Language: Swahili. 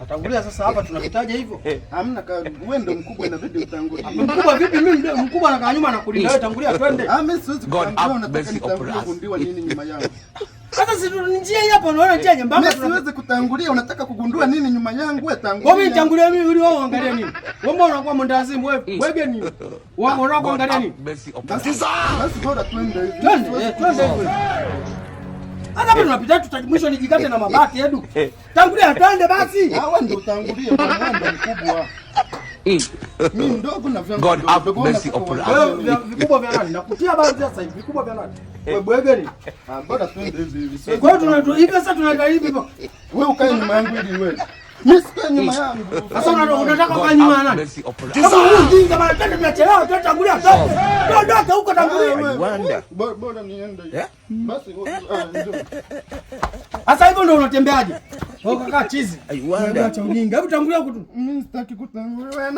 Atangulia sasa hapa tunakitaja hivyo. Hamna wewe ndio mkubwa inabidi utangulie. Mkubwa vipi mimi mkubwa anakaa nyuma na kulinda wewe tangulia twende. Mimi siwezi kutangulia unataka nitangulie kundiwa nini nyuma yangu? Sasa si njia hii hapa unaona njia nyembamba. Mimi siwezi kutangulia unataka kugundua nini nyuma yangu wewe tangulia. Wewe nitangulia mimi ili wao angalia nini? Wewe mbona unakuwa mwendazimu wewe? Wewe nini? Wewe unakuwa angalia nini? Basi bora twende hivi. Twende hivi. Hata mimi tunapita tutajimwisho nijikate na mabati Edu. Tangulia twende basi. Wewe ndio utangulie kwa mwendo mkubwa. Mimi mdogo na vyangu vidogo. Wewe vikubwa vya nani? Nakutia basi sasa hivi vikubwa vya nani? Wewe bwegeni. Bora twende hivi. Kwa hiyo tunatoa hivi sasa tunaenda hivi hivyo. Wewe ukae nyuma yangu ili wewe. Mimi sikae nyuma yangu. Sasa unataka ukae nyuma ya nani? Sasa huyu jinga bana twende tunachelewa tutangulia twende. Ondoka huko tangulia. Bora niende. Basi ndio. Sasa hivyo ndio unatembeaje? Wewe kaka chizi. Acha ujinga. Hebu tangulia kutu. Mimi sitaki kutangulia.